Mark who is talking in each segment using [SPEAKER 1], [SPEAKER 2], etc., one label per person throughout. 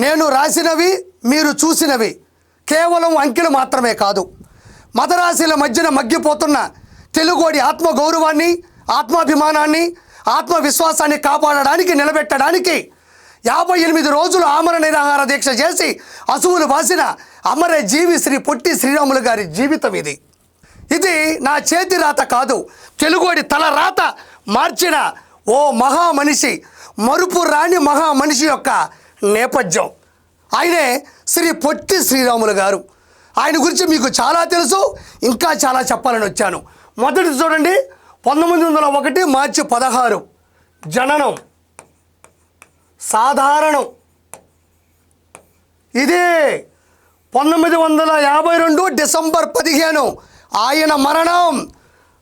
[SPEAKER 1] నేను రాసినవి మీరు చూసినవి కేవలం అంకెలు మాత్రమే కాదు. మతరాశుల మధ్యన మగ్గిపోతున్న తెలుగోడి ఆత్మగౌరవాన్ని, ఆత్మాభిమానాన్ని, ఆత్మవిశ్వాసాన్ని కాపాడడానికి, నిలబెట్టడానికి 58 రోజులు ఆమరణ నిరాహార దీక్ష చేసి అసువులు బాసిన అమర జీవి శ్రీ పొట్టి శ్రీరాములు గారి జీవితం ఇది. ఇది నా చేతి రాత కాదు, తెలుగోడి తల రాత మార్చిన ఓ మహామనిషి, మరుపు రాని మహామనిషి యొక్క నేపథ్యం. ఆయనే శ్రీ పొట్టి శ్రీరాములు గారు. ఆయన గురించి మీకు చాలా తెలుసు, ఇంకా చాలా చెప్పాలని వచ్చాను. మొదటి చూడండి, 1901 మార్చి 16 జననం, సాధారణం. ఇది 1952 డిసెంబర్ 15 ఆయన మరణం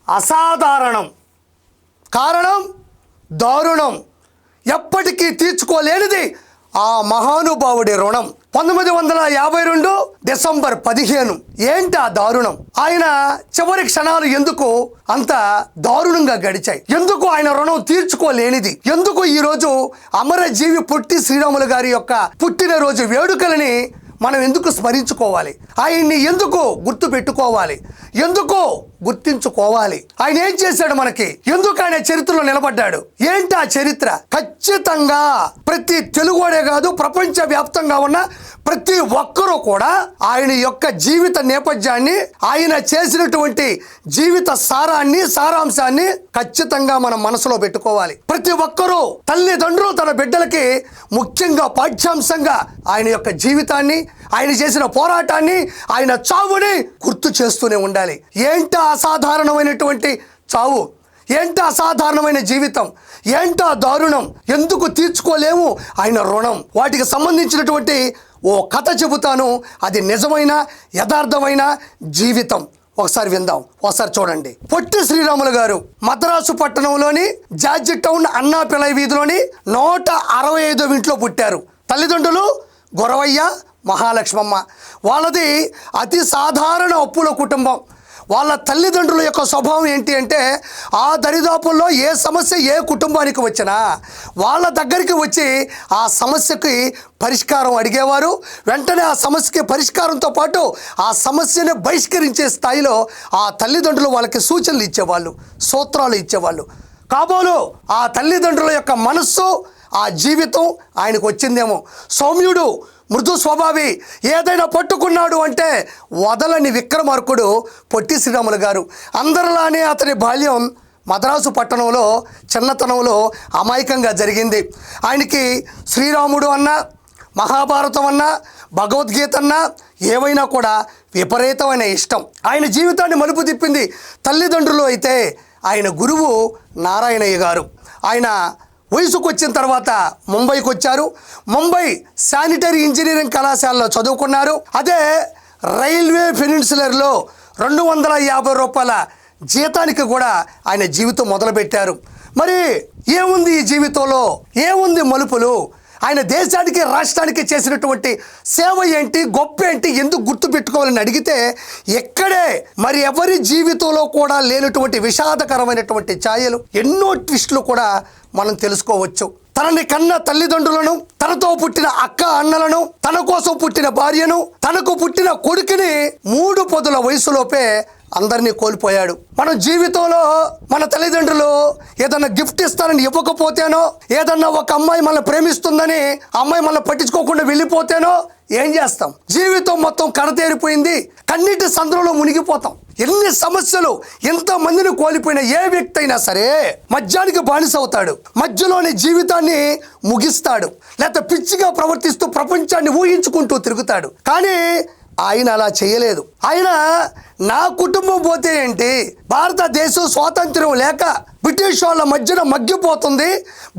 [SPEAKER 1] అసాధారణం. కారణం దారుణం, ఎప్పటికీ తీర్చుకోలేనిది ఆ మహానుభావుడి రుణం. 1952 డిసెంబర్ 15 ఏంటి ఆ దారుణం? ఆయన చివరి క్షణాలు ఎందుకు అంత దారుణంగా గడిచాయి? ఎందుకు ఆయన రుణం తీర్చుకోలేనిది? ఎందుకు ఈరోజు అమరజీవి పొట్టి శ్రీరాములు గారి యొక్క పుట్టినరోజు వేడుకలని మనం ఎందుకు స్మరించుకోవాలి? ఆయన్ని ఎందుకు గుర్తు పెట్టుకోవాలి? ఎందుకు గుర్తించుకోవాలి? ఆయన ఏం చేశాడు మనకి? ఎందుకు ఆయన చరిత్రలో నిలబడ్డాడు? ఏంటి ఆ చరిత్ర? ఖచ్చితంగా ప్రతి తెలుగుడే కాదు, ప్రపంచ వ్యాప్తంగా ఉన్న ప్రతి ఒక్కరూ కూడా ఆయన యొక్క జీవిత నేపథ్యాన్ని, ఆయన చేసినటువంటి జీవిత సారాంశాన్ని ఖచ్చితంగా మనం మనసులో పెట్టుకోవాలి. ప్రతి ఒక్కరూ తల్లిదండ్రులు తన బిడ్డలకి ముఖ్యంగా పాఠ్యాంశంగా ఆయన యొక్క జీవితాన్ని, ఆయన చేసిన పోరాటాన్ని, ఆయన చావుని గుర్తు చేస్తూనే ఉండాలి. ఏంటా అసాధారణమైనటువంటి చావు? ఏంటా అసాధారణమైన జీవితం? ఏంటా దారుణం? ఎందుకు తీర్చుకోలేము ఆయన రుణం? వాటికి సంబంధించినటువంటి ఓ కథ చెబుతాను. అది నిజమైన యథార్థమైన జీవితం. ఒకసారి విందాం, ఒకసారి చూడండి. పొట్టి శ్రీరాములు గారు మద్రాసు పట్టణంలోని జార్జి టౌన్ అన్నా పిల్లై వీధిలోని 165వ ఇంట్లో పుట్టారు. తల్లిదండ్రులు గొరవయ్య, మహాలక్ష్మమ్మ. వాళ్ళది అతి సాధారణ అప్పుల కుటుంబం. వాళ్ళ తల్లిదండ్రుల యొక్క స్వభావం ఏంటి అంటే, ఆ దరిదాపుల్లో ఏ సమస్య ఏ కుటుంబానికి వచ్చినా వాళ్ళ దగ్గరికి వచ్చి ఆ సమస్యకి పరిష్కారం అడిగేవారు. వెంటనే ఆ సమస్యకి పరిష్కారంతో పాటు ఆ సమస్యని బహిష్కరించే స్థాయిలో ఆ తల్లిదండ్రులు వాళ్ళకి సూచనలు ఇచ్చేవాళ్ళు, సూత్రాలు ఇచ్చేవాళ్ళు. కాబోలు ఆ తల్లిదండ్రుల యొక్క మనస్సు, ఆ జీవితం ఆయనకు వచ్చిందేమో. సౌమ్యుడు, మృదు స్వభావి, ఏదైనా పట్టుకున్నాడు అంటే వదలని విక్రమార్కుడు పొట్టి శ్రీరాములు గారు. అందరిలానే అతని బాల్యం మద్రాసు పట్టణంలో చిన్నతనంలో అమాయకంగా జరిగింది. ఆయనకి శ్రీరాముడు అన్న, మహాభారతం అన్న, భగవద్గీత అన్న ఏవైనా కూడా విపరీతమైన ఇష్టం. ఆయన జీవితాన్ని మలుపు తిప్పింది తల్లిదండ్రులు అయితే ఆయన గురువు నారాయణయ్య గారు. ఆయన వయసుకు వచ్చిన తర్వాత ముంబైకి వచ్చారు. ముంబై శానిటరీ ఇంజనీరింగ్ కళాశాలలో చదువుకున్నారు. అదే రైల్వే పెనిన్సులర్లో 250 రూపాయల జీతానికి కూడా ఆయన జీవితం మొదలుపెట్టారు. మరి ఏముంది ఈ జీవితంలో? ఏముంది మలుపులు? ఆయన దేశానికి, రాష్ట్రానికి చేసినటువంటి సేవ ఏంటి, గొప్ప ఏంటి, ఎందుకు గుర్తు పెట్టుకోవాలని అడిగితే ఎక్కడే మరి ఎవరి జీవితంలో కూడా లేనటువంటి విషాదకరమైనటువంటి ఛాయలు, ఎన్నో ట్విస్టులు కూడా మనం తెలుసుకోవచ్చు. తనని కన్న తల్లిదండ్రులను, తనతో పుట్టిన అక్క అన్నలను, తన కోసం పుట్టిన భార్యను, తనకు పుట్టిన కొడుకుని 3 పొదుల వయసులోపే అందరినీ కోల్పోయాడు. మన జీవితంలో మన తల్లిదండ్రులు ఏదన్నా గిఫ్ట్ ఇస్తానని ఇవ్వకపోతేనో, ఏదన్నా ఒక అమ్మాయి మనల్ని ప్రేమిస్తుందని అమ్మాయి మనల్ని పట్టించుకోకుండా వెళ్ళిపోతేనో ఏం చేస్తాం? జీవితం మొత్తం కడతేరిపోయింది, కన్నీటి సంద్రంలో మునిగిపోతాం. ఎన్ని సమస్యలు, ఎంతమందిని కోల్పోయిన ఏ వ్యక్తి అయినా సరే మద్యానికి బానిస అవుతాడు, మధ్యలోని జీవితాన్ని ముగిస్తాడు, లేకపోతే పిచ్చిగా ప్రవర్తిస్తూ ప్రపంచాన్ని ఊహించుకుంటూ తిరుగుతాడు. కానీ ఆయన అలా చేయలేదు. ఆయన నా కుటుంబం పోతే ఏంటి, భారతదేశం స్వాతంత్ర్యం లేక బ్రిటిష్ వాళ్ళ మధ్యన మగ్గిపోతుంది,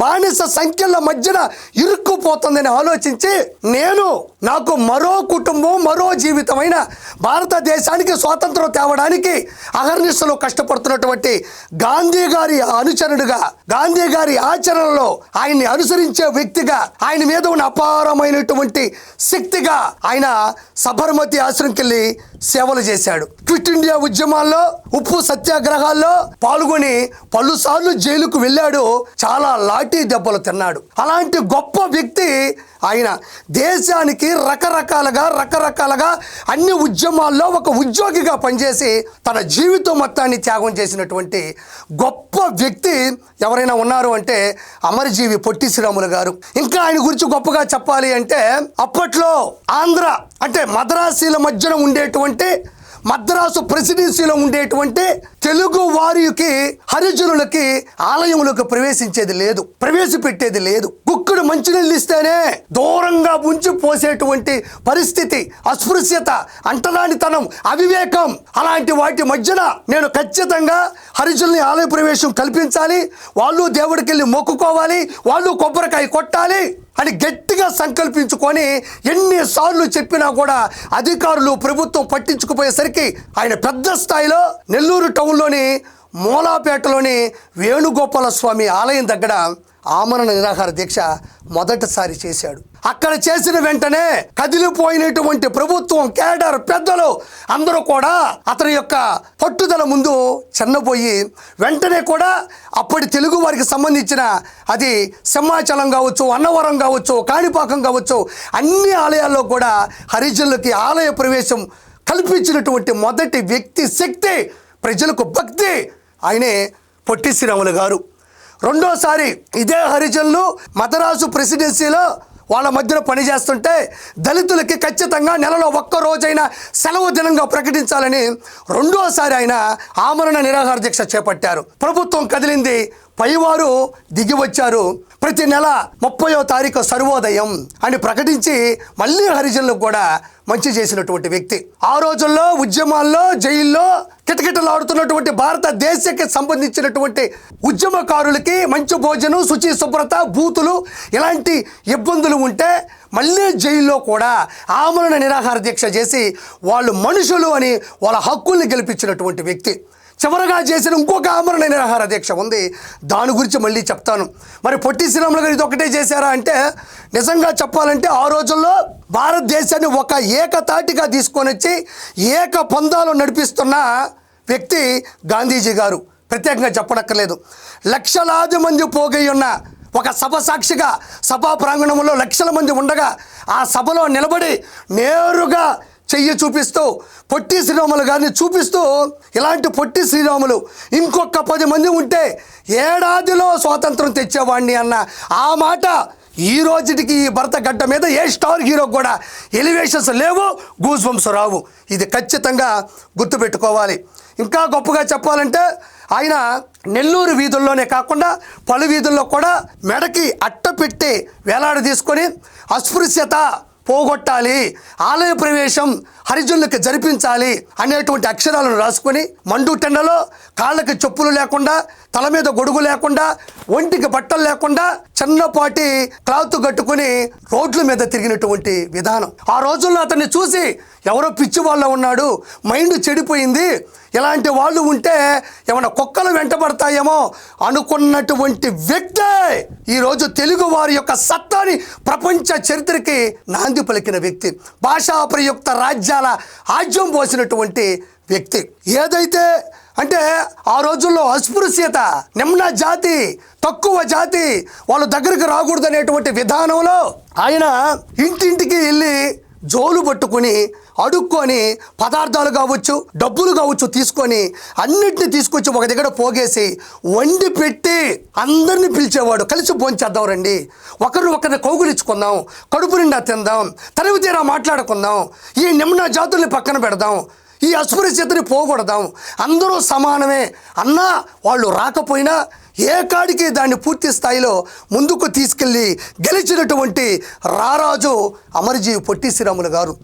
[SPEAKER 1] బానిస సంఖ్యల మధ్యన ఇరుక్కుపోతుందని ఆలోచించి నాకు మరో కుటుంబం, మరో జీవితమైన భారతదేశానికి స్వాతంత్రం తేవడానికి అహర్నిశలు కష్టపడుతున్నటువంటి గాంధీ గారి అనుచరుడుగా, గాంధీ గారి ఆచరణలో ఆయన్ని అనుసరించే వ్యక్తిగా, ఆయన మీద ఉన్న అపారమైనటువంటి శక్తిగా ఆయన సబర్మతి ఆశ్రమంకి వెళ్ళి సేవలు చేశాడు. క్విట్ ఇండియా ఉద్యమాల్లో, ఉప్పు సత్యాగ్రహాల్లో పాల్గొని పళ్ళు సార్లు జైలుకు వెళ్ళాడు, చాలా లాఠీ దెబ్బలు తిన్నాడు. అలాంటి గొప్ప వ్యక్తి ఆయన దేశానికి రకరకాలుగా అన్ని ఉద్యమాల్లో ఒక ఉద్యోగిగా పనిచేసి తన జీవితం మొత్తాన్ని త్యాగం చేసినటువంటి గొప్ప వ్యక్తి ఎవరైనా ఉన్నారు అంటే అమరజీవి పొట్టి శ్రీరాములు గారు. ఇంకా ఆయన గురించి గొప్పగా చెప్పాలి అంటే అప్పట్లో ఆంధ్ర అంటే మద్రాసీల మధ్యన ఉండేటువంటి మద్రాసు ప్రెసిడెన్సీలో ఉండేటువంటి తెలుగు వారికి హరిజనులకి ఆలయములకు ప్రవేశపెట్టేది లేదు. కుక్కుడు మంచినీళ్ళు ఇస్తేనే దూరంగా ఉంచి పోసేటువంటి పరిస్థితి, అస్పృశ్యత, అంటరానితనం, అవివేకం, అలాంటి వాటి మధ్యన నేను ఖచ్చితంగా హరిజనుల్ని ఆలయ ప్రవేశం కల్పించాలి, వాళ్ళు దేవుడికి వెళ్ళి మొక్కుకోవాలి, వాళ్ళు కొబ్బరికాయ కొట్టాలి అని గట్టిగా సంకల్పించుకొని ఎన్నిసార్లు చెప్పినా కూడా అధికారులు ప్రభుత్వం పట్టించుకుపోయేసరికి ఆయన పెద్ద స్థాయిలో నెల్లూరు టౌన్లోని మూలాపేటలోని వేణుగోపాల స్వామి ఆలయం దగ్గర ఆమరణ నిరాహార దీక్ష మొదటిసారి చేశాడు. అక్కడ చేసిన వెంటనే కదిలిపోయినటువంటి ప్రభుత్వం, కేడర్, పెద్దలు అందరూ కూడా అతని యొక్క పట్టుదల ముందు చిన్నపోయి వెంటనే కూడా అప్పటి తెలుగు వారికి సంబంధించిన అది సింహాచలం కావచ్చు, అన్నవరం కావచ్చు, కాణిపాకం కావచ్చు, అన్ని ఆలయాల్లో కూడా హరిజనులకి ఆలయ ప్రవేశం కల్పించినటువంటి మొదటి వ్యక్తి, శక్తి, ప్రజలకు భక్తి ఆయనే పొట్టి శ్రీరాములు గారు. రెండోసారి ఇదే హరిజనులు మద్రాసు ప్రెసిడెన్సీలో వాళ్ళ మధ్యన పనిచేస్తుంటే దళితులకి ఖచ్చితంగా నెలలో ఒక్క రోజైనా సెలవు దినంగా ప్రకటించాలని రెండోసారి ఆయన ఆమరణ నిరాహార దీక్ష చేపట్టారు. ప్రభుత్వం కదిలింది, పైవారు దిగి వచ్చారు. ప్రతి నెల 30వ తారీఖు సర్వోదయం అని ప్రకటించి మళ్ళీ హరిజనులకు కూడా మంచి చేసినటువంటి వ్యక్తి. ఆ రోజుల్లో ఉద్యమాల్లో, జైల్లో కిటకిటలాడుతున్నటువంటి భారతదేశానికి సంబంధించినటువంటి ఉద్యమకారులకి మంచి భోజనం, శుచి, శుభ్రత, బూతులు ఇలాంటి ఇబ్బందులు ఉంటే మళ్ళీ జైల్లో కూడా ఆమరణ నిరాహార దీక్ష చేసి వాళ్ళు మనుషులు అని వాళ్ళ హక్కుల్ని గెలిపించినటువంటి వ్యక్తి. చివరగా చేసిన ఇంకొక ఆమరణ నిరాహార దీక్ష ఉంది, దాని గురించి మళ్ళీ చెప్తాను. మరి పొట్టి శ్రీరాములు గారు ఇది ఒకటే చేశారా అంటే నిజంగా చెప్పాలంటే ఆ రోజుల్లో భారతదేశాన్ని ఒక ఏకతాటిగా తీసుకొని వచ్చి ఏక పందాలు నడిపిస్తున్న వ్యక్తి గాంధీజీ గారు. ప్రత్యేకంగా చెప్పనక్కర్లేదు. లక్షలాది మంది పోగై ఉన్న ఒక సభ సాక్షిగా సభా ప్రాంగణంలో లక్షల మంది ఉండగా ఆ సభలో నిలబడి నేరుగా చెయ్యి చూపిస్తూ పొట్టి శ్రీరాములు గారిని చూపిస్తూ, ఇలాంటి పొట్టి శ్రీరాములు ఇంకొక 10 మంది ఉంటే ఏడాదిలో స్వాతంత్రం తెచ్చేవాడిని అన్న ఆ మాట ఈ రోజుకి ఈ భరత గడ్డ మీద ఏ స్టార్ హీరో కూడా ఎలివేషన్స్ లేవు, గూస్ బంప్స్ రావు. ఇది ఖచ్చితంగా గుర్తుపెట్టుకోవాలి. ఇంకా గొప్పగా చెప్పాలంటే ఆయన నెల్లూరు వీధుల్లోనే కాకుండా పలు వీధుల్లో కూడా మెడకి అట్ట పెట్టి వేలాడ తీసుకొని అస్పృశ్యత పోగొట్టాలి, ఆలయ ప్రవేశం హరిజనులకు జరిపించాలి అనేటువంటి అక్షరాలను రాసుకొని మండు టెండలో కాళ్ళకి చెప్పులు లేకుండా, తల మీద గొడుగు లేకుండా, ఒంటికి బట్టలు లేకుండా చిన్నపాటి క్లాత్ కట్టుకుని రోడ్ల మీద తిరిగినటువంటి విధానం. ఆ రోజుల్లో అతన్ని చూసి ఎవరో పిచ్చి వాళ్ళ ఉన్నాడు, మైండ్ చెడిపోయింది, ఇలాంటి వాళ్ళు ఉంటే ఏమైనా కుక్కలు వెంటబడతాయేమో అనుకున్నటువంటి వ్యక్తే ఈరోజు తెలుగు వారి యొక్క సత్తాని ప్రపంచ చరిత్రకి నాంది పలికిన వ్యక్తి, భాషా ప్రయుక్త రాజ్యాల ఆజ్యం పోసినటువంటి వ్యక్తి. ఏదైతే అంటే ఆ రోజుల్లో అస్పృశ్యత, నిమ్న జాతి, తక్కువ జాతి వాళ్ళ దగ్గరికి రాకూడదు అనేటువంటి విధానంలో ఆయన ఇంటింటికి వెళ్ళి జోలు పట్టుకుని అడుక్కొని పదార్థాలు కావచ్చు, డబ్బులు కావచ్చు తీసుకొని అన్నిటిని తీసుకొచ్చి ఒక దగ్గర పోగేసి వండి పెట్టి అందరినీ పిలిచేవాడు. కలిసి భోంచేద్దాం రండి, ఒకరిని కౌగులించుకుందాం, కడుపు నిండా తిందాం, తనివి తీరా మాట్లాడుకుందాం, ఈ నిమ్న జాతుల్ని పక్కన పెడదాం, ఈ అస్పృశ్యతని పోగొడదాం, అందరూ సమానమే అన్నా వాళ్ళు రాకపోయినా ఏ కాడికి దాన్ని పూర్తి స్థాయిలో ముందుకు తీసుకెళ్ళి గెలిచినటువంటి రారాజు అమరజీవి పొట్టి శ్రీరాములు గారు.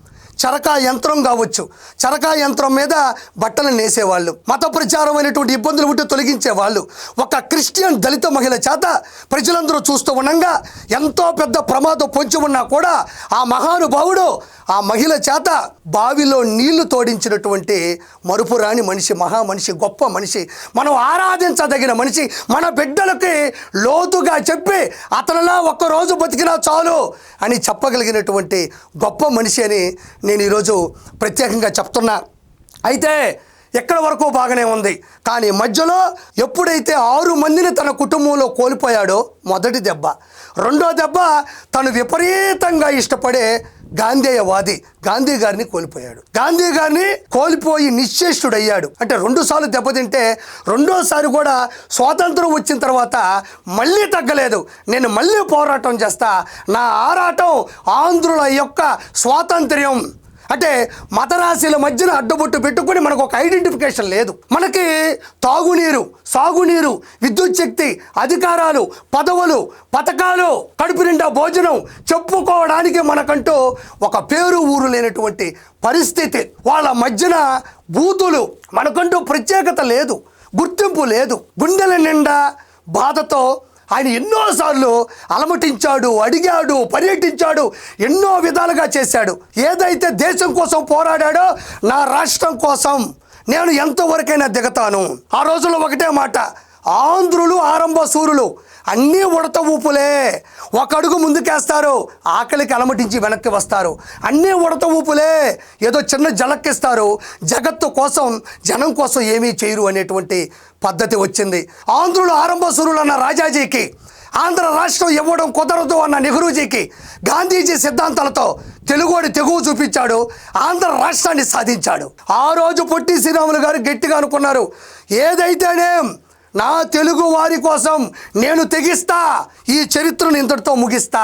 [SPEAKER 1] చరకా యంత్రం కావచ్చు, చరకా యంత్రం మీద బట్టలు నేసేవాళ్ళు, మత ప్రచారమైనటువంటి ఇబ్బందులు ఉంటే తొలగించేవాళ్ళు. ఒక క్రిస్టియన్ దళిత మహిళ చేత ప్రజలందరూ చూస్తూ ఉండగా ఎంతో పెద్ద ప్రమాదం పొంచి ఉన్నా కూడా ఆ మహానుభావుడు ఆ మహిళ చేత బావిలో నీళ్లు తోడించినటువంటి మరుపురాని మనిషి, మహామనిషి, గొప్ప మనిషి, మనం ఆరాధించదగిన మనిషి. మన బిడ్డలకి లోతుగా చెప్పి అతనిలా ఒక్కరోజు బతికినా చాలు అని చెప్పగలిగినటువంటి గొప్ప మనిషి అని నేను ఈరోజు ప్రత్యేకంగా చెప్తున్నా. అయితే ఎక్కడి వరకు బాగానే ఉంది. కానీ మధ్యలో ఎప్పుడైతే 6 మందిని తన కుటుంబంలో కోల్పోయాడో మొదటి దెబ్బ, రెండో దెబ్బ తను విపరీతంగా ఇష్టపడే గాంధేయవాది గాంధీ గారిని కోల్పోయాడు. గాంధీ గారిని కోల్పోయి నిశ్చేష్టుడయ్యాడు. అంటే 2 సార్లు దెబ్బతింటే రెండోసారి కూడా స్వాతంత్రం వచ్చిన తర్వాత మళ్ళీ తగ్గలేదు. నేను మళ్ళీ పోరాటం చేస్తా, నా ఆరాటం ఆంధ్రుల యొక్క స్వాతంత్ర్యం. అంటే మతరాశుల మధ్యన అడ్డుబొట్టు పెట్టుకుని మనకు ఒక ఐడెంటిఫికేషన్ లేదు. మనకి తాగునీరు, సాగునీరు, విద్యుత్ శక్తి, అధికారాలు, పదవులు, పథకాలు, కడుపు నిండా భోజనం చెప్పుకోవడానికి మనకంటూ ఒక పేరు ఊరు లేనటువంటి పరిస్థితి. వాళ్ళ మధ్యన బూతులు, మనకంటూ ప్రత్యేకత లేదు, గుర్తింపు లేదు. గుండెల నిండా బాధతో ఆయన ఎన్నోసార్లు అలమటించాడు, అడిగాడు, పర్యటించాడు, ఎన్నో విధాలుగా చేశాడు. ఏదైతే దేశం కోసం పోరాడాడో, నా రాష్ట్రం కోసం నేను ఎంతవరకైనా దిగతాను. ఆ రోజుల్లో ఒకటే మాట, ఆంధ్రులు ఆరంభ సూరులు, అన్నీ ఉడత ఊపులే. ఒక అడుగు ముందుకేస్తారు, ఆకలికి అలమటించి వెనక్కి వస్తారు. అన్నీ ఉడత ఊపులే, ఏదో చిన్న జలక్కిస్తారు, జగత్తు కోసం జనం కోసం ఏమీ చేయరు అనేటువంటి పద్ధతి వచ్చింది. ఆంధ్రులు ఆరంభ సూరులు అన్న రాజాజీకి, ఆంధ్ర రాష్ట్రం ఇవ్వడం కుదరదు అన్న నెహ్రూజీకి గాంధీజీ సిద్ధాంతాలతో తెలుగోడి తెగువ చూపించాడు, ఆంధ్ర రాష్ట్రాన్ని సాధించాడు. ఆ రోజు పొట్టి శ్రీరాములు గారు గట్టిగా అనుకున్నారు, ఏదైతేనేం నా తెలుగు వారి కోసం నేను తెగిస్తా, ఈ చరిత్రను ఇంతటితో ముగిస్తా,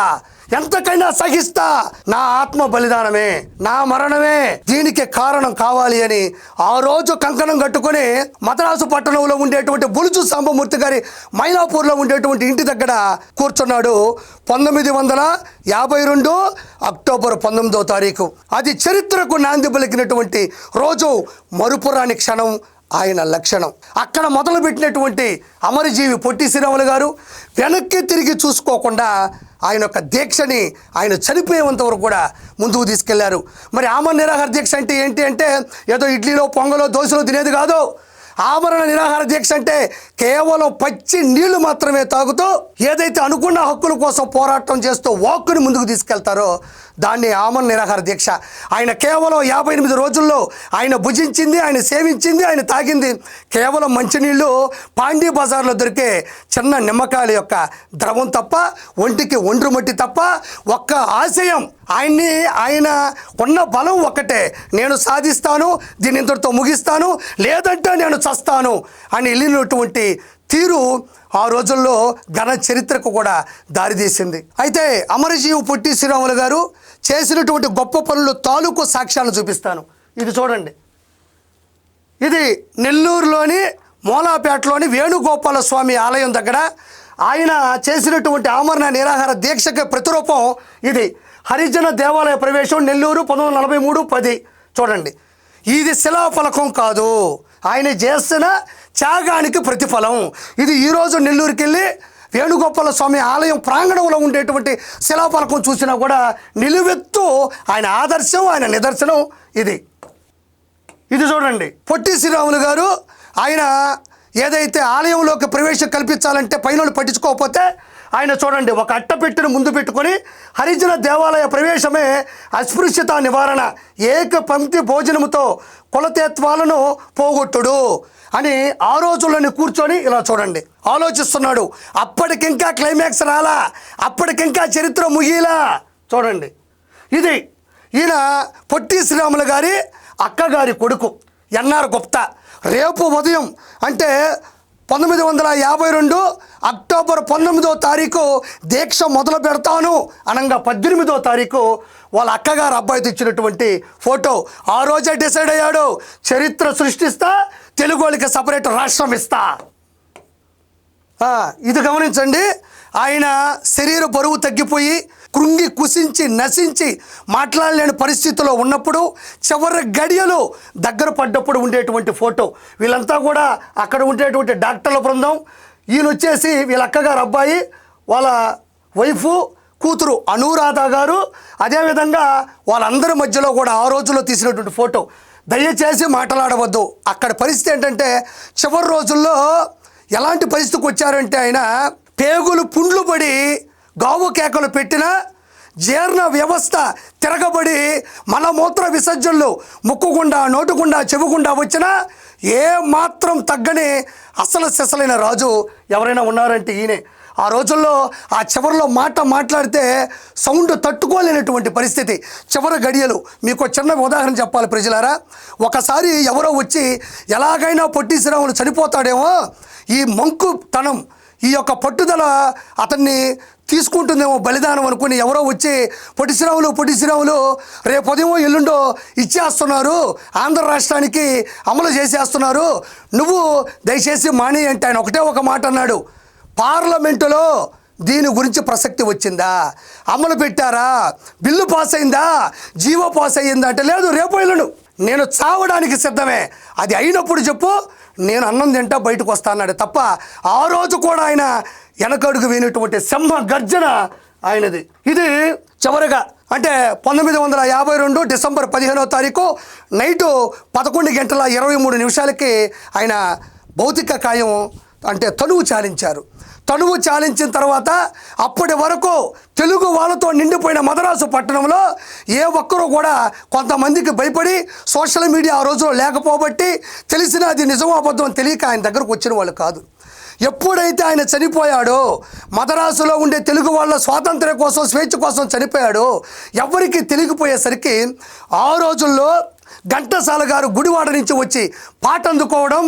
[SPEAKER 1] ఎంతకైనా సహిస్తా, నా ఆత్మ బలిదానమే, నా మరణమే దీనికి కారణం కావాలి అని ఆ రోజు కంకణం కట్టుకొని మద్రాసు పట్టణంలో ఉండేటువంటి బులుచు సాంబమూర్తి గారి మైలాపూర్లో ఉండేటువంటి ఇంటి దగ్గర కూర్చున్నాడు. 1952 అక్టోబర్ 19వ తారీఖు. అది చరిత్రకు నాంది పలికినటువంటి రోజు, మరుపురాని క్షణం ఆయన లక్షణం. అక్కడ మొదలుపెట్టినటువంటి అమరజీవి పొట్టి శ్రీరాములు గారు వెనక్కి తిరిగి చూసుకోకుండా ఆయన యొక్క దీక్షని ఆయన చనిపోయేంత వరకు కూడా ముందుకు తీసుకెళ్లారు. మరి ఆమరణ నిరాహార దీక్ష అంటే ఏంటి అంటే ఏదో ఇడ్లీలో, పొంగలో, దోశలో తినేది కాదు. ఆమరణ నిరాహార దీక్ష అంటే కేవలం పచ్చి నీళ్లు మాత్రమే తాగుతూ ఏదైతే అనుకున్న హక్కుల కోసం పోరాటం చేస్తూ వాక్కుని ముందుకు తీసుకెళ్తారో దాన్ని ఆమరణ నిరాహార దీక్ష. ఆయన కేవలం 58 రోజుల్లో ఆయన భుజించింది, ఆయన సేవించింది, ఆయన తాగింది కేవలం మంచినీళ్ళు, పాండీ బజార్లో దొరికే చిన్న నిమ్మకాయల యొక్క ద్రవం తప్ప, ఒంటికి ఒండ్రు మట్టి తప్ప, ఒక్క ఆశయం ఆయన ఉన్న బలం ఒక్కటే, నేను సాధిస్తాను, దీని ఇంతటితో ముగిస్తాను, లేదంటే నేను చస్తాను అని వెళ్ళినటువంటి తీరు ఆ రోజుల్లో ఘన చరిత్రకు కూడా దారితీసింది. అయితే అమరజీవి పొట్టి శ్రీరాములు గారు చేసినటువంటి గొప్ప పనులు తాలూకు సాక్ష్యాలను చూపిస్తాను. ఇది చూడండి, ఇది నెల్లూరులోని మూలాపేటలోని వేణుగోపాల స్వామి ఆలయం దగ్గర ఆయన చేసినటువంటి ఆమరణ నిరాహార దీక్షకి ప్రతిరూపం ఇది. హరిజన దేవాలయ ప్రవేశం నెల్లూరు 1943-10. చూడండి, ఇది శిలాఫలకం కాదు, ఆయన చేసిన త్యాగానికి ప్రతిఫలం. ఇది ఈరోజు నెల్లూరుకి వెళ్ళి వేణుగోపాల స్వామి ఆలయం ప్రాంగణంలో ఉండేటువంటి శిలాఫలకం చూసినా కూడా నిలువెత్తు ఆయన ఆదర్శం, ఆయన నిదర్శనం ఇది. ఇది చూడండి, పొట్టి శ్రీరాములు గారు ఆయన ఏదైతే ఆలయంలోకి ప్రవేశం కల్పించాలంటే పైన పట్టించుకోకపోతే ఆయన చూడండి ఒక అట్టపెట్టెను ముందు పెట్టుకొని హరిజన దేవాలయ ప్రవేశమే అస్పృశ్యత నివారణ, ఏక పంక్తి భోజనముతో కులతత్వాలను పోగొట్టుడు అని ఆ రోజుల్లోని కూర్చొని ఇలా చూడండి ఆలోచిస్తున్నాడు. అప్పటికింకా క్లైమాక్స్ రాలా, అప్పటికింకా చరిత్ర ముగిలా. చూడండి, ఇది ఈయన పొట్టి శ్రీరాములు గారి అక్కగారి కొడుకు ఎన్ఆర్ గుప్తా. రేపు ఉదయం అంటే 1952 అక్టోబర్ 19వ తారీఖు దీక్ష మొదలు పెడతాను అనగా 18వ తారీఖు వాళ్ళ అక్కగారు అబ్బాయితో ఇచ్చినటువంటి ఫోటో. ఆ రోజే డిసైడ్ అయ్యాడు, చరిత్ర సృష్టిస్తా, తెలుగు వాళ్ళకి సపరేట్ రాష్ట్రం ఇస్తా. ఇది గమనించండి, ఆయన శరీర బరువు తగ్గిపోయి కృంగి కుసించి నశించి మాట్లాడలేని పరిస్థితిలో ఉన్నప్పుడు చివరి గడియలు దగ్గర పడ్డప్పుడు ఉండేటువంటి ఫోటో. వీళ్ళంతా కూడా అక్కడ ఉండేటువంటి డాక్టర్ల బృందం, ఈయన వచ్చేసి వీళ్ళ అక్కగారు అబ్బాయి, వాళ్ళ వైఫు, కూతురు అనురాధ గారు, అదేవిధంగా వాళ్ళందరి మధ్యలో కూడా ఆ రోజుల్లో తీసినటువంటి ఫోటో. దయచేసి మాట్లాడవద్దు. అక్కడ పరిస్థితి ఏంటంటే చివరి రోజుల్లో ఎలాంటి పరిస్థితికి వచ్చారంటే ఆయన పేగులు పుండ్లు పడి గావు కేకలు పెట్టినా జీర్ణ వ్యవస్థ తిరగబడి మలమూత్ర విసర్జనలు ముక్కుగుండా నోటుగుండా చెవుగుండా వచ్చినా ఏ మాత్రం తగ్గని అసలు సిసలైన రాజు ఎవరైనా ఉన్నారంటే ఈయనే. ఆ రోజుల్లో ఆ చివరిలో మాట్లాడితే సౌండ్ తట్టుకోలేనటువంటి పరిస్థితి. చివరి గడియలు మీకు చిన్న ఉదాహరణ చెప్పాలి ప్రజలారా. ఒకసారి ఎవరో వచ్చి ఎలాగైనా పొట్టి శ్రీరాములు చనిపోతాడేమో, ఈ మంకుతనం ఈ యొక్క పట్టుదల అతన్ని తీసుకుంటుందేమో బలిదానం అనుకుని ఎవరో వచ్చి పొట్టి శ్రీరాములు రేపు ఉదయం ఎల్లుండో ఇచ్చేస్తున్నారు, ఆంధ్ర రాష్ట్రానికి అమలు చేసేస్తున్నారు, నువ్వు దయచేసి మాని అంటే ఆయన ఒకటే ఒక మాట అన్నాడు, పార్లమెంటులో దీని గురించి ప్రసక్తి వచ్చిందా, అమలు పెట్టారా, బిల్లు పాస్ అయిందా, జీవో పాస్ అయ్యిందా అంటే లేదు, రేపు ఎల్లుండు నేను చావడానికి సిద్ధమే, అది అయినప్పుడు చెప్పు, నేను అన్నం తింటా బయటకు వస్తా అన్నాడు తప్ప ఆ రోజు కూడా ఆయన వెనకడుగు వేయనటువంటి సింహ గర్జన ఆయనది. ఇది చివరిగా అంటే 1952 డిసెంబర్ 15వ తారీఖు నైటు 11:23 ఆయన భౌతిక కాయం అంటే తనువు చాలించారు. తనువు చాలించిన తర్వాత అప్పటి వరకు తెలుగు వాళ్ళతో నిండిపోయిన మద్రాసు పట్టణంలో ఏ ఒక్కరూ కూడా కొంతమందికి భయపడి సోషల్ మీడియా ఆ రోజులో లేకపోబట్టి తెలిసిన అది నిజమో అబద్ధం తెలియక ఆయన దగ్గరకు వచ్చిన వాళ్ళు కాదు. ఎప్పుడైతే ఆయన చనిపోయాడో, మద్రాసులో ఉండే తెలుగు వాళ్ళ స్వాతంత్ర్యం కోసం స్వేచ్ఛ కోసం చనిపోయాడో ఎవరికి తెలియకపోయేసరికి ఆ రోజుల్లో ఘంటసాల గారు గుడివాడ నుంచి వచ్చి పాట అందుకోవడం,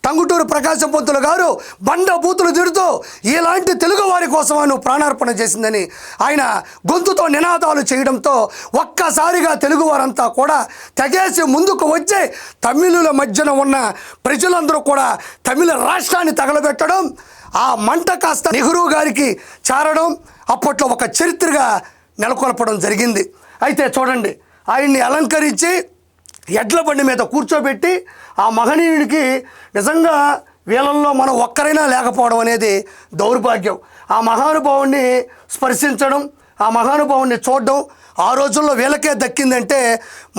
[SPEAKER 1] టంగుటూరు ప్రకాశం పంతులు గారు బండ బూతులు తిడుతూ ఇలాంటి తెలుగు వారి కోసం నువ్వు ప్రాణార్పణ చేసిందని ఆయన గొంతుతో నినాదాలు చేయడంతో ఒక్కసారిగా తెలుగు వారంతా కూడా తెగేసి ముందుకు వచ్చి తమిళుల మధ్యన ఉన్న ప్రజలందరూ కూడా తమిళ రాష్ట్రాన్ని తగలబెట్టడం, ఆ మంట కాస్త నెహ్రూ గారికి చారడం అప్పట్లో ఒక చరిత్రగా నెలకొల్పడం జరిగింది. అయితే చూడండి, ఆయన్ని అలంకరించి ఎడ్ల బండి మీద కూర్చోబెట్టి ఆ మహనీయుడికి నిజంగా వీళ్ళల్లో మనం ఒక్కరైనా లేకపోవడం అనేది దౌర్భాగ్యం. ఆ మహానుభావుని స్పర్శించడం, ఆ మహానుభావుని చూడడం ఆ రోజుల్లో వీళ్ళకే దక్కిందంటే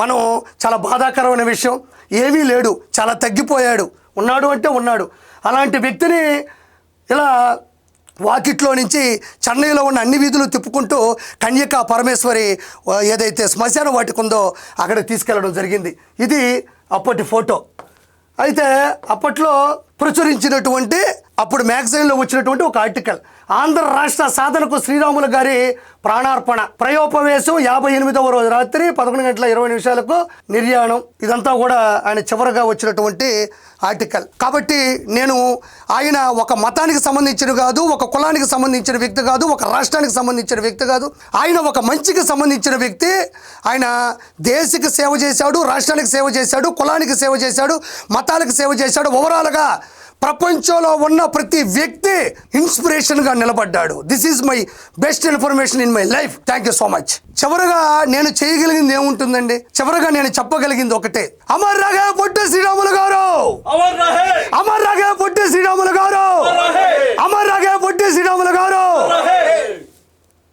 [SPEAKER 1] మనం చాలా బాధాకరమైన విషయం. ఏమీ లేడు, చాలా తగ్గిపోయాడు, ఉన్నాడు అంటే ఉన్నాడు. అలాంటి వ్యక్తిని ఇలా వాకిట్లో నుంచి చెన్నైలో ఉన్న అన్ని వీధులు తిప్పుకుంటూ కన్యకా పరమేశ్వరి ఏదైతే శ్మశాన వాటిక ఉందో అక్కడ తీసుకెళ్ళడం జరిగింది. ఇది అప్పటి ఫోటో. అయితే అప్పట్లో ప్రచురించినటువంటి అప్పుడు మ్యాగజైన్లో వచ్చినటువంటి ఒక ఆర్టికల్, ఆంధ్ర రాష్ట్ర సాధనకు శ్రీరాములు గారి ప్రాణార్పణ, ప్రయోపవేశం 58వ రోజు రాత్రి 11:20 నిర్యాణం. ఇదంతా కూడా ఆయన చివరగా వచ్చినటువంటి ఆర్టికల్. కాబట్టి నేను ఆయన ఒక మతానికి సంబంధించిన కాదు, ఒక కులానికి సంబంధించిన వ్యక్తి కాదు, ఒక రాష్ట్రానికి సంబంధించిన వ్యక్తి కాదు, ఆయన ఒక మంచికి సంబంధించిన వ్యక్తి. ఆయన దేశకి సేవ చేశాడు, రాష్ట్రానికి సేవ చేశాడు, కులానికి సేవ చేశాడు, మతాలకు సేవ చేశాడు. ఓవరాల్గా ప్రపంచంలో ఉన్న ప్రతి వ్యక్తి ఇన్స్పిరేషన్గా నిలబడ్డాడు. This is my best information in my life. Thank you so much. చివరగా నేను చేయగలిగింది ఏముంటుందండి? చివరగా నేను చెప్పగలిగింది ఒకటే, అమర్ రగా పొట్టి శ్రీరాములు గారు.